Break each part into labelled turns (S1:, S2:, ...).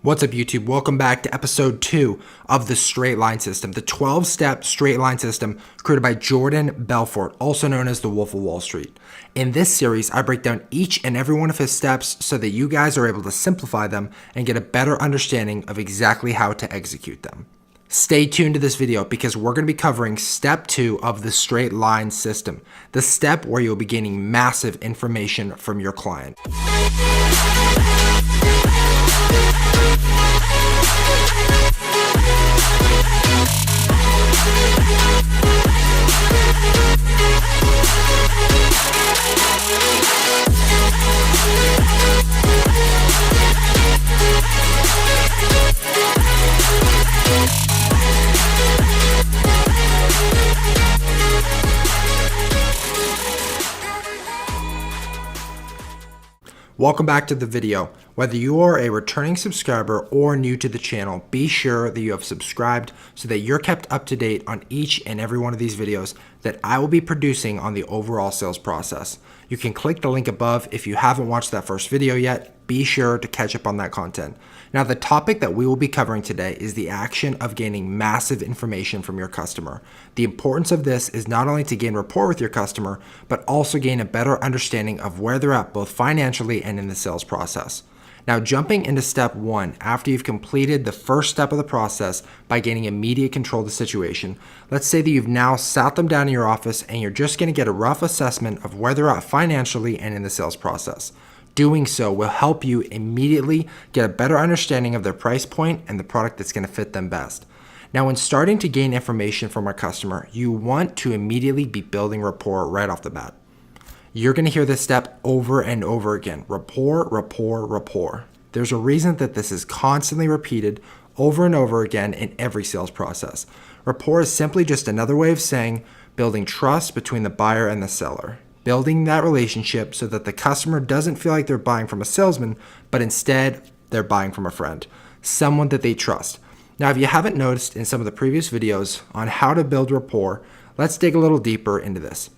S1: What's up, YouTube? Welcome back to episode 2 of the straight line system, the 12-step straight line system created by Jordan Belfort, also known as the Wolf of Wall Street. In this series, I break down each and every one of his steps so that you guys are able to simplify them and get a better understanding of exactly how to execute them. Stay tuned to this video because we're going to be covering step 2 of the straight line system, the step where you'll be gaining massive information from your client. Welcome back to the video. Whether you are a returning subscriber or new to the channel, be sure that you have subscribed so that you're kept up to date on each and every one of these videos that I will be producing on the overall sales process. You can click the link above if you haven't watched that first video yet. Be sure to catch up on that content. Now, the topic that we will be covering today is the action of gaining massive information from your customer. The importance of this is not only to gain rapport with your customer, but also gain a better understanding of where they're at both financially and in the sales process. Now, jumping into step 1, after you've completed the first step of the process by gaining immediate control of the situation, let's say that you've now sat them down in your office and you're just going to get a rough assessment of where they're at financially and in the sales process. Doing so will help you immediately get a better understanding of their price point and the product that's going to fit them best. Now, when starting to gain information from our customer, you want to immediately be building rapport right off the bat. You're going to hear this step over and over again. Rapport, rapport, rapport. There's a reason that this is constantly repeated over and over again in every sales process. Rapport is simply just another way of saying building trust between the buyer and the seller. Building that relationship so that the customer doesn't feel like they're buying from a salesman, but instead they're buying from a friend, someone that they trust. Now, if you haven't noticed in some of the previous videos on how to build rapport, let's dig a little deeper into this.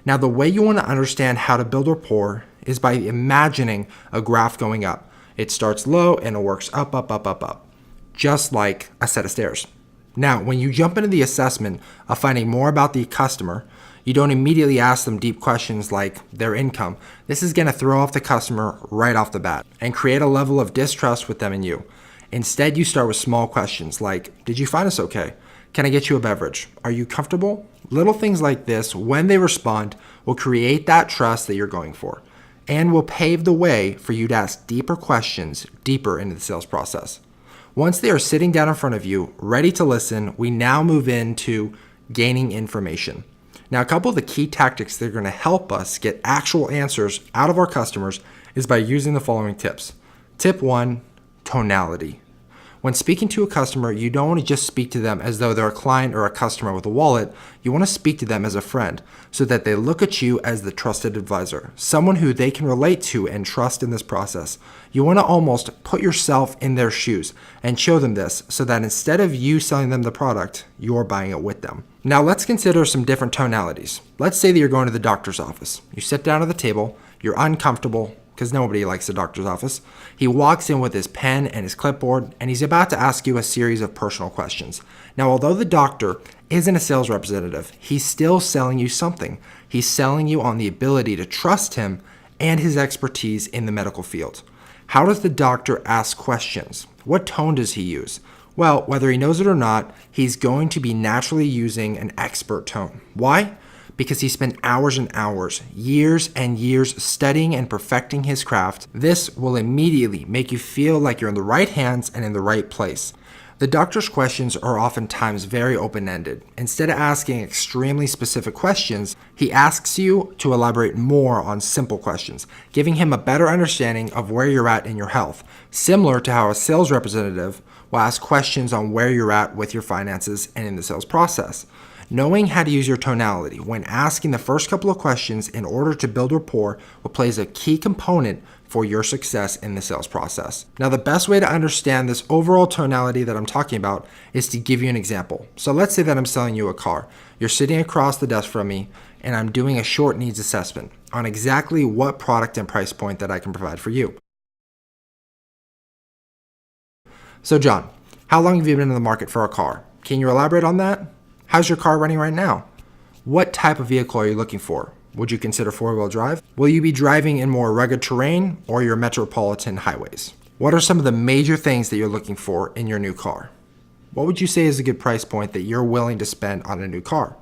S1: Now, the way you want to understand how to build rapport is by imagining a graph going up. It starts low and it works up, up, up, up, up, just like a set of stairs. Now, when you jump into the assessment of finding more about the customer, you don't immediately ask them deep questions like their income. This is going to throw off the customer right off the bat and create a level of distrust with them and you. Instead, you start with small questions like, did you find us okay? Can I get you a beverage? Are you comfortable? Little things like this, when they respond, will create that trust that you're going for and will pave the way for you to ask deeper questions deeper into the sales process. Once they are sitting down in front of you, ready to listen, we now move into gaining information. Now, a couple of the key tactics that are going to help us get actual answers out of our customers is by using the following tips. Tip 1, tonality. When speaking to a customer, you don't want to just speak to them as though they're a client or a customer with a wallet. You want to speak to them as a friend so that they look at you as the trusted advisor, someone who they can relate to and trust in this process. You want to almost put yourself in their shoes and show them this so that instead of you selling them the product, you're buying it with them. Now, let's consider some different tonalities. Let's say that you're going to the doctor's office. You sit down at the table, you're uncomfortable, because nobody likes the doctor's office. He walks in with his pen and his clipboard, and he's about to ask you a series of personal questions. Now, although the doctor isn't a sales representative, he's still selling you something. He's selling you on the ability to trust him and his expertise in the medical field. How does the doctor ask questions? What tone does he use? Well, whether he knows it or not, he's going to be naturally using an expert tone. Why? Because he spent hours and hours, years and years studying and perfecting his craft. This will immediately make you feel like you're in the right hands and in the right place. The doctor's questions are oftentimes very open-ended. Instead of asking extremely specific questions, he asks you to elaborate more on simple questions, giving him a better understanding of where you're at in your health, similar to how a sales representative will ask questions on where you're at with your finances and in the sales process. Knowing how to use your tonality when asking the first couple of questions in order to build rapport will play as a key component for your success in the sales process. Now, the best way to understand this overall tonality that I'm talking about is to give you an example. So let's say that I'm selling you a car. You're sitting across the desk from me and I'm doing a short needs assessment on exactly what product and price point that I can provide for you. So John, how long have you been in the market for a car? Can you elaborate on that? How's your car running right now? What type of vehicle are you looking for? Would you consider four-wheel drive? Will you be driving in more rugged terrain or your metropolitan highways? What are some of the major things that you're looking for in your new car? What would you say is a good price point that you're willing to spend on a new car?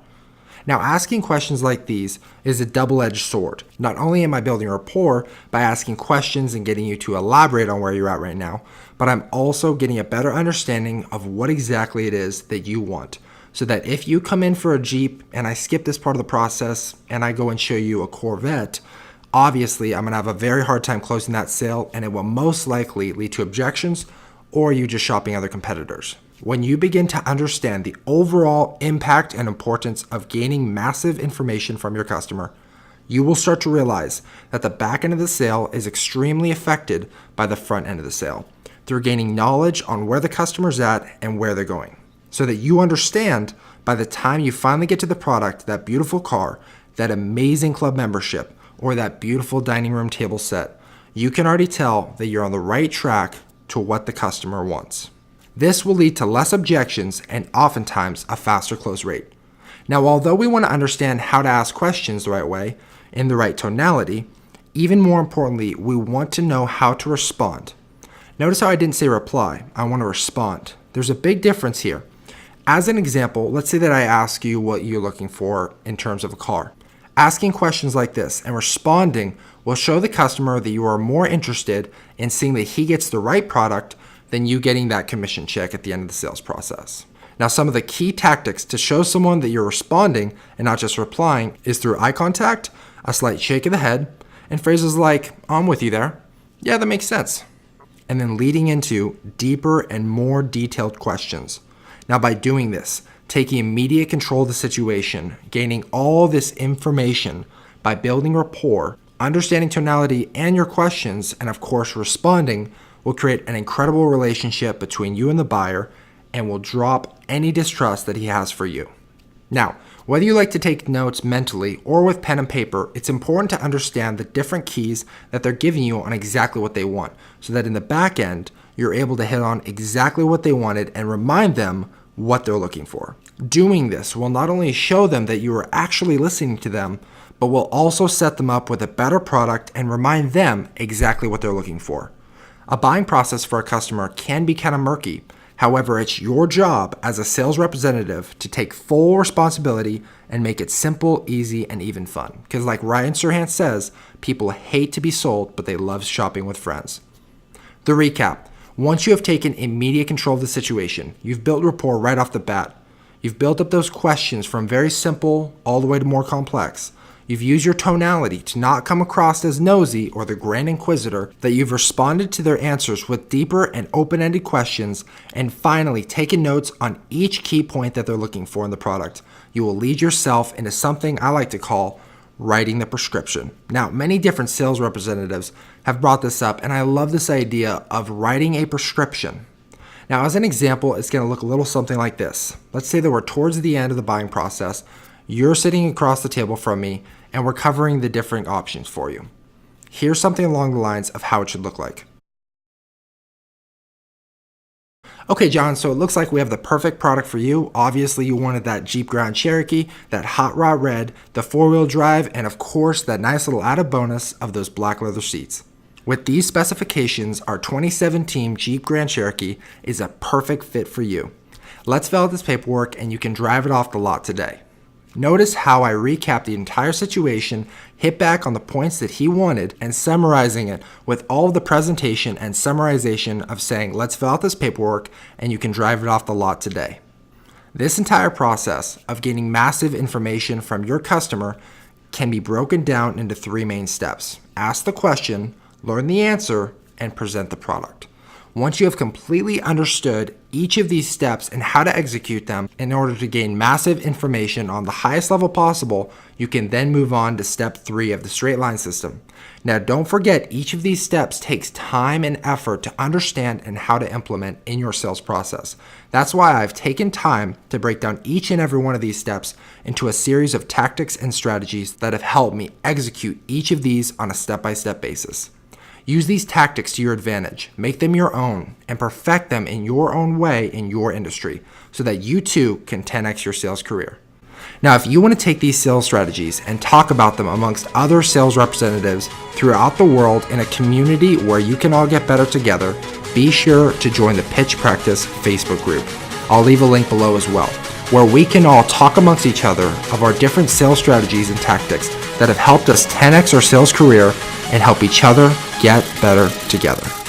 S1: Now, asking questions like these is a double-edged sword. Not only am I building rapport by asking questions and getting you to elaborate on where you're at right now, but I'm also getting a better understanding of what exactly it is that you want. So that if you come in for a Jeep and I skip this part of the process and I go and show you a Corvette, obviously I'm gonna have a very hard time closing that sale, and it will most likely lead to objections or you just shopping other competitors. When you begin to understand the overall impact and importance of gaining massive information from your customer, you will start to realize that the back end of the sale is extremely affected by the front end of the sale through gaining knowledge on where the customer's at and where they're going, so that you understand by the time you finally get to the product, that beautiful car, that amazing club membership, or that beautiful dining room table set, you can already tell that you're on the right track to what the customer wants. This will lead to less objections and oftentimes a faster close rate. Now, although we want to understand how to ask questions the right way, in the right tonality, even more importantly, we want to know how to respond. Notice how I didn't say reply, I want to respond. There's a big difference here. As an example, let's say that I ask you what you're looking for in terms of a car. Asking questions like this and responding will show the customer that you are more interested in seeing that he gets the right product than you getting that commission check at the end of the sales process. Now, some of the key tactics to show someone that you're responding and not just replying is through eye contact, a slight shake of the head, and phrases like, I'm with you there. Yeah, that makes sense. And then leading into deeper and more detailed questions. Now, by doing this, taking immediate control of the situation, gaining all this information by building rapport, understanding tonality and your questions, and of course responding, will create an incredible relationship between you and the buyer and will drop any distrust that he has for you. Now, whether you like to take notes mentally or with pen and paper, it's important to understand the different keys that they're giving you on exactly what they want, so that in the back end, you're able to hit on exactly what they wanted and remind them what they're looking for. Doing this will not only show them that you are actually listening to them, but will also set them up with a better product and remind them exactly what they're looking for. A buying process for a customer can be kind of murky. However, it's your job as a sales representative to take full responsibility and make it simple, easy, and even fun. Because like Ryan Serhant says, people hate to be sold, but they love shopping with friends. The recap. Once you have taken immediate control of the situation, you've built rapport right off the bat. You've built up those questions from very simple all the way to more complex. You've used your tonality to not come across as nosy or the grand inquisitor, that you've responded to their answers with deeper and open-ended questions, and finally taken notes on each key point that they're looking for in the product. You will lead yourself into something I like to call writing the prescription. Now, many different sales representatives have brought this up, and I love this idea of writing a prescription. Now, as an example, it's going to look a little something like this. Let's say that we're towards the end of the buying process. You're sitting across the table from me, and we're covering the different options for you. Here's something along the lines of how it should look like. Okay, John, so it looks like we have the perfect product for you. Obviously, you wanted that Jeep Grand Cherokee, that hot rod red, the four-wheel drive, and of course, that nice little added bonus of those black leather seats. With these specifications, our 2017 Jeep Grand Cherokee is a perfect fit for you. Let's fill out this paperwork and you can drive it off the lot today. Notice how I recap the entire situation, hit back on the points that he wanted, and summarizing it with all of the presentation and summarization of saying, let's fill out this paperwork and you can drive it off the lot today. This entire process of gaining massive information from your customer can be broken down into three main steps. Ask the question, learn the answer, and present the product. Once you have completely understood each of these steps and how to execute them in order to gain massive information on the highest level possible, you can then move on to step 3 of the straight line system. Now, don't forget, each of these steps takes time and effort to understand and how to implement in your sales process. That's why I've taken time to break down each and every one of these steps into a series of tactics and strategies that have helped me execute each of these on a step-by-step basis. Use these tactics to your advantage, make them your own, and perfect them in your own way in your industry so that you too can 10x your sales career. Now, if you want to take these sales strategies and talk about them amongst other sales representatives throughout the world in a community where you can all get better together, be sure to join the Pitch Practice Facebook group. I'll leave a link below as well, where we can all talk amongst each other of our different sales strategies and tactics that have helped us 10x our sales career and help each other get better together.